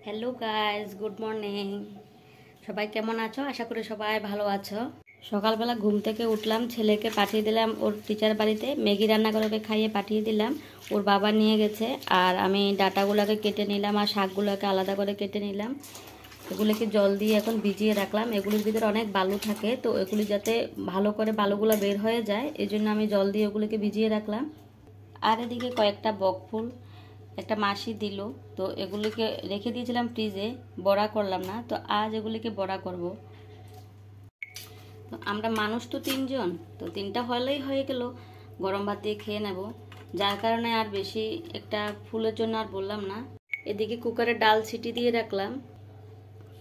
Hello guys, good morning. সবাই কেমন আছো? আশা করি সবাই ভালো আছো। সকালবেলা ঘুম থেকে উঠলাম, ছেলেকে পাঠিয়ে দিলাম ওর টিচার বাড়িতে, ম্যাগি রান্না করে খাইয়ে পাঠিয়ে দিলাম। ওর বাবা নিয়ে গেছে, আর আমি ডাটাগুলোকে কেটে নিলাম আর শাকগুলোকে আলাদা করে কেটে নিলাম। এগুলিকে জল দিয়ে এখন ভিজিয়ে রাখলাম। এগুলির ভিতরে অনেক বালু থাকে, তো এগুলি যাতে ভালো করে বালুগুলো বের হয়ে যায় এই জন্য আমি জল দিয়ে ওগুলিকে ভিজিয়ে রাখলাম। আর এদিকে কয়েকটা বকফুল একটা মাসি দিল, তো এগুলিকে রেখে দিয়েছিলাম ফ্রিজে, বড়া করলাম না, তো আজ এগুলিকে বড়া করব। তো আমরা মানুষ তো তিনজন, তো তিনটা হলেই হয়ে গেল, গরম ভাত দিয়ে খেয়ে নেব, যার কারণে আর বেশি একটা ফুলের জন্য আর বললাম না। এদিকে কুকারে ডাল সিটি দিয়ে রাখলাম,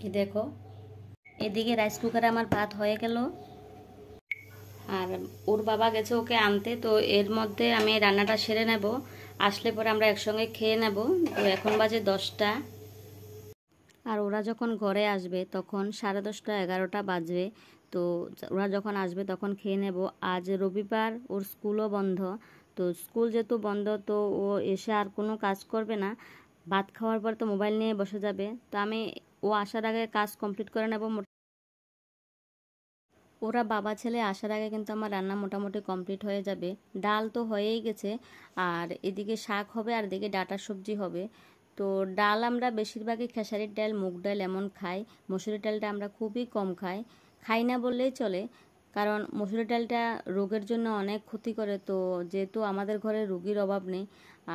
এ দেখো। এদিকে রাইস কুকারে আমার ভাত হয়ে গেল, আর ওর বাবা গেছে ওকে আনতে, তো এর মধ্যে আমি রান্নাটা সেরে নেব, আসলে পরে আমরা একসঙ্গে খেয়ে নেব। তো এখন বাজে 10টা, আর ওরা যখন ঘরে আসবে তখন 10:30 11টা বাজবে। তো ওরা যখন আসবে তখন খেয়ে নেব। আজ রবিবার, ওর স্কুলও বন্ধ, তো স্কুল যেহেতু বন্ধ তো ও এসে আর কোনো কাজ করবে না, ভাত খাওয়ার পর তো মোবাইল নিয়ে বসে যাবে। তো আমি ও আসার আগে কাজ কমপ্লিট করে নেব। ওরা বাবা ছেলে আসার আগে কিন্তু আমার রান্না মোটামুটি কমপ্লিট হয়ে যাবে। ডাল তো হয়েই গেছে, আর এদিকে শাক হবে, আর এদিকে ডাঁটা সবজি হবে। তো ডাল আমরা বেশিরভাগই খেসারির ডাল, মুগ ডাল এমন খাই। মসুরির ডালটা আমরা খুবই কম খাই না বললেই চলে, কারণ মসুরির ডালটা রোগের জন্য অনেক ক্ষতি করে। তো যেহেতু আমাদের ঘরে রোগীর অভাব নেই,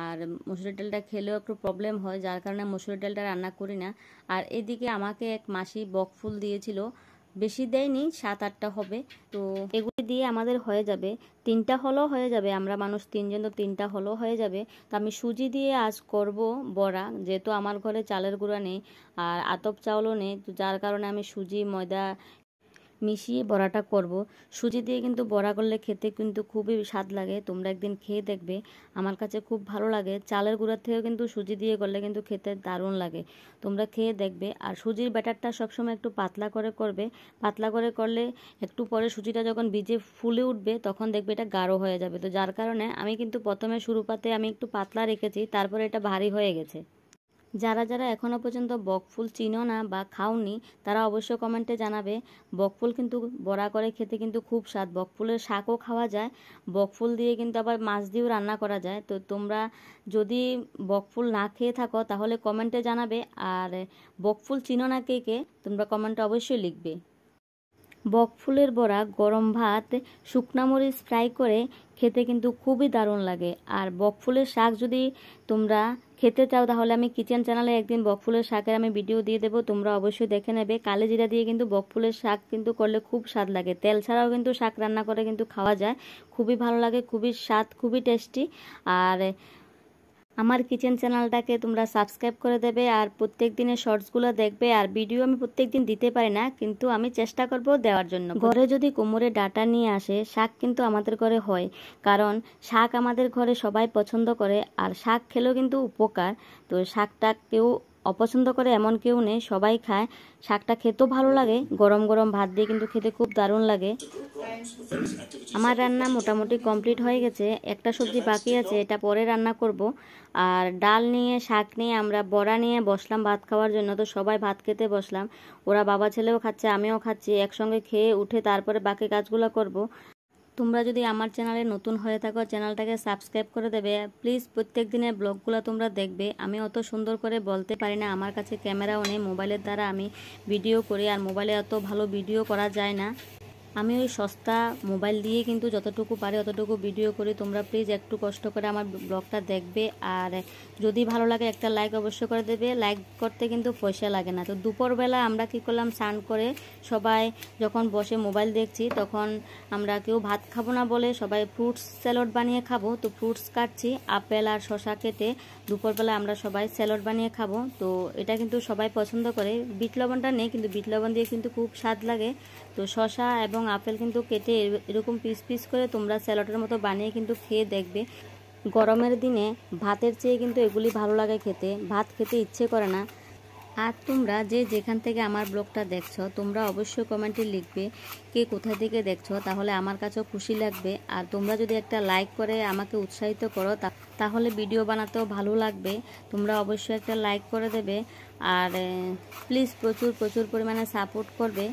আর মসুরির ডালটা খেলেও একটু প্রবলেম হয়, যার কারণে মসুরির ডালটা রান্না করি না। আর এদিকে আমাকে এক মাসি বকফুল দিয়েছিল, বেশি দেয়নি, 7-8টা হবে। তো এগুলি দিয়ে আমাদের হয়ে যাবে, 3টা হলেও হয়ে যাবে, আমরা মানুষ তিনজন, তো 3টা হলেও হয়ে যাবে। তো আমি সুজি দিয়ে আজ করব বড়া, যেহেতু আমার ঘরে চালের গুঁড়া নেই আর আতপ চাউলও নেই, তো যার কারণে আমি সুজি ময়দা মিশিয়ে বড়াটা করব। সুজি দিয়ে কিন্তু বড়া করলে খেতে কিন্তু খুবই স্বাদ লাগে, তোমরা একদিন খেয়ে দেখবে। আমার কাছে খুব ভালো লাগে, চালের গুঁড়ার থেকেও কিন্তু সুজি দিয়ে করলে কিন্তু খেতে দারুণ লাগে, তোমরা খেয়ে দেখবে। আর সুজির ব্যাটারটা সবসময় একটু পাতলা করে করবে, পাতলা করে করলে একটু পরে সুজিটা যখন ভিজে ফুলে উঠবে তখন দেখবে এটা গাঢ় হয়ে যাবে। তো যার কারণে আমি কিন্তু প্রথমে শুরুপাতে আমি একটু পাতলা রেখেছি, তারপরে এটা ভারী হয়ে গেছে। যারা যারা এখনও পর্যন্ত বকফুল চিনো না বা খাওনি, তারা অবশ্যই কমেন্টে জানাবে। বকফুল কিন্তু বড়া করে খেতে কিন্তু খুব স্বাদ, বকফুলের শাকও খাওয়া যায়, বকফুল দিয়ে কিন্তু আবার মাছ দিয়েও রান্না করা যায়। তো তোমরা যদি বকফুল না খেয়ে থাকো তাহলে কমেন্টে জানাবে, আর বকফুল চিনো না কে কে তোমরা কমেন্টে অবশ্যই লিখবে। বকফুলের বড়া গরম ভাত, শুকনা মরিচ ফ্রাই করে খেতে কিন্তু খুবই দারুণ লাগে। আর বকফুলের শাক যদি তোমরা খেতে চাও তাহলে আমি কিচেন চ্যানেলে একদিন বকফুলের শাকের আমি ভিডিও দিয়ে দেবো, তোমরা অবশ্যই দেখে নেবে। কালো জিরা দিয়ে কিন্তু বকফুলের শাক কিন্তু করলে খুব স্বাদ লাগে, তেল ছাড়াও কিন্তু শাক রান্না করে কিন্তু খাওয়া যায়, খুবই ভালো লাগে, খুবই স্বাদ, খুবই টেস্টি। আর আমার কিচেন চ্যানেলটাকে তোমরা সাবস্ক্রাইব করে দেবে, আর প্রত্যেক দিনের শর্টসগুলো দেখবে। আর ভিডিও আমি প্রত্যেক দিন দিতে পারি না, কিন্তু আমি চেষ্টা করব দেওয়ার জন্য। ঘরে যদি কোমরে ডাঁটা নিয়ে আসে, শাক কিন্তু আমাদের ঘরে হয়, কারণ শাক আমাদের ঘরে সবাই পছন্দ করে, আর শাক খেলেও কিন্তু উপকার। তো শাকটা কেউ অপছন্দ করে এমন কেউ নেই, সবাই খায়। শাকটা খেতেও ভালো লাগে, গরম গরম ভাত দিয়ে কিন্তু খেতে খুব দারুণ লাগে। আমার রান্না মোটামুটি কমপ্লিট হয়ে গেছে, একটা সবজি বাকি আছে, এটা পরে রান্না করব। আর ডাল নিয়ে, শাক নিয়ে, আমরা বড়া নিয়ে বসলাম ভাত খাওয়ার জন্য। তো সবাই ভাত খেতে বসলাম, ওরা বাবা ছেলেও খাচ্ছে, আমিও খাচ্ছি, একসঙ্গে খেয়ে উঠে তারপরে বাকি কাজগুলো করব। তোমরা যদি আমার চ্যানেলে নতুন হয়ে থাকো, চ্যানেলটাকে সাবস্ক্রাইব করে দেবে প্লিজ। প্রত্যেক দিনের ব্লগগুলো তোমরা দেখবে। আমি অত সুন্দর করে বলতে পারি না, আমার কাছে ক্যামেরাও নেই, মোবাইলের দ্বারা আমি ভিডিও করি, আর মোবাইলে অত ভালো ভিডিও করা যায় না। আমি ওই সস্তা মোবাইল দিয়ে কিন্তু যতটুকু পারি অতটুকু ভিডিও করি। তোমরা প্লিজ একটু কষ্ট করে আমার ব্লগটা দেখবে, আর যদি ভালো লাগে একটা লাইক অবশ্যই করে দেবে। লাইক করতে কিন্তু পয়সা লাগে না। তো দুপুরবেলা আমরা কি করলাম, স্নান করে সবাই যখন বসে মোবাইল দেখছি, তখন আমরা কেউ ভাত খাবো না বলে সবাই ফ্রুটস স্যালাড বানিয়ে খাবো। তো ফ্রুটস কাটছি, আপেল আর শসা কেটে দুপুরবেলা আমরা সবাই স্যালাড বানিয়ে খাবো। তো এটা কিন্তু সবাই পছন্দ করে, বিট লবণটা নেই, কিন্তু বিট লবণ দিয়ে কিন্তু খুব স্বাদ লাগে। তো শসা এবং আপেল কিন্তু কেটে এরকম পিস পিস করে তোমরা স্যালাডের মতো বানিয়ে কিন্তু খেয়ে দেখবে। গরমের দিনে ভাতের চেয়ে কিন্তু এগুলি ভালো লাগে খেতে, ভাত খেতে ইচ্ছে করে না। আর তোমরা যে যেখান থেকে আমার ব্লগটা দেখছো তোমরা অবশ্যই কমেন্টে লিখবে কে কোথা থেকে দেখছো, তাহলে আমার কাছেও খুশি লাগবে। আর তোমরা যদি একটা লাইক করে আমাকে উৎসাহিত করো তাহলে ভিডিও বানাতেও ভালো লাগবে। তোমরা অবশ্যই একটা লাইক করে দেবে আর প্লিজ প্রচুর প্রচুর পরিমাণে সাপোর্ট করবে।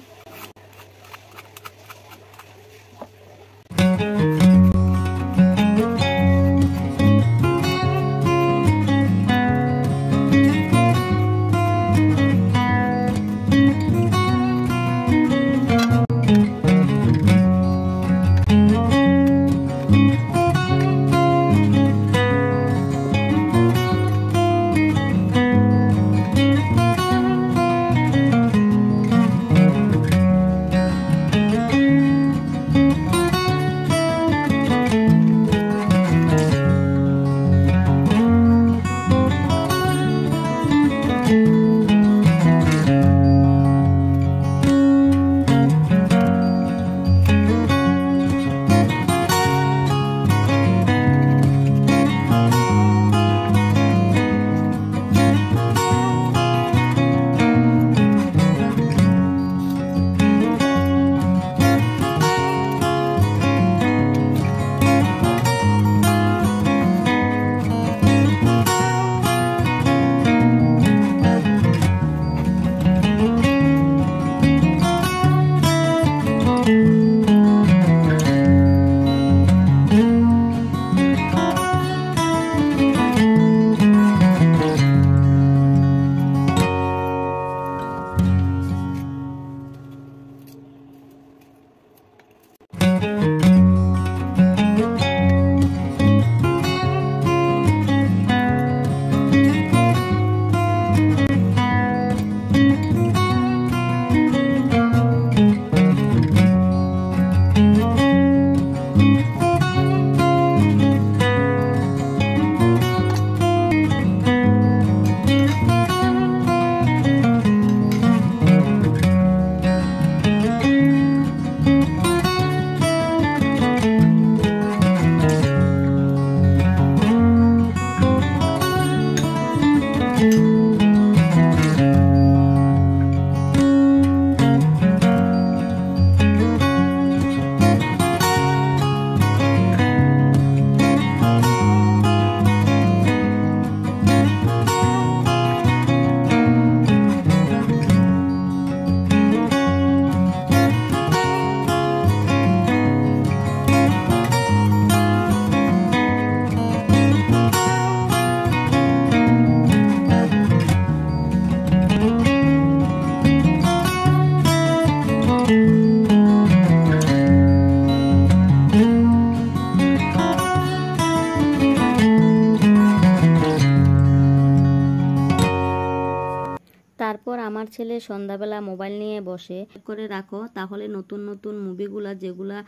তারপর আমার ছেলে সন্ধ্যাবেলা মোবাইল নিয়ে বসে করে রাখো, তাহলে নতুন নতুন মুভিগুলা যেগুলা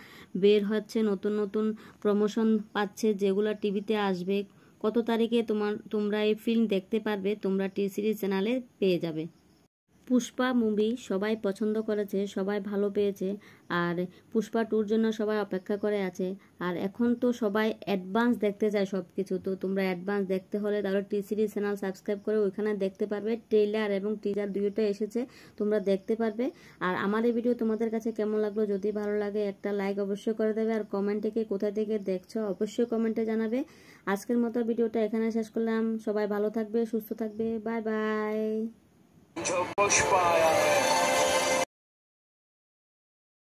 বের হচ্ছে, নতুন নতুন প্রমোশন পাচ্ছে, যেগুলা টিভিতে আসবে, কত তারিখে তোমরা এই ফিল্ম দেখতে পারবে, তোমরা টি সিরিজ চ্যানেলে পেয়ে যাবে। পুষ্পা মুভি সবাই পছন্দ করেছে, সবাই ভালো পেয়েছে, আর পুষ্পা 2 জন্য সবাই অপেক্ষা করে আছে। আর এখন তো সবাই অ্যাডভান্স দেখতে চায় সব কিছু, তো তোমরা অ্যাডভান্স দেখতে হলে তাহলে টি সিরিজ চ্যানেল সাবস্ক্রাইব করে ওইখানে দেখতে পারবে। ট্রেলার এবং টিজার দুইটা এসেছে, তোমরা দেখতে পারবে। আর আমার এই ভিডিও তোমাদের কাছে কেমন লাগলো, যদি ভালো লাগে একটা লাইক অবশ্যই করে দেবে, আর কমেন্টে কে কোথা থেকে দেখছো অবশ্যই কমেন্টে জানাবে। আজকের মতো ভিডিওটা এখানে শেষ করলাম। সবাই ভালো থাকবে, সুস্থ থাকবে, বাই বাই। जो पुष्पा आया है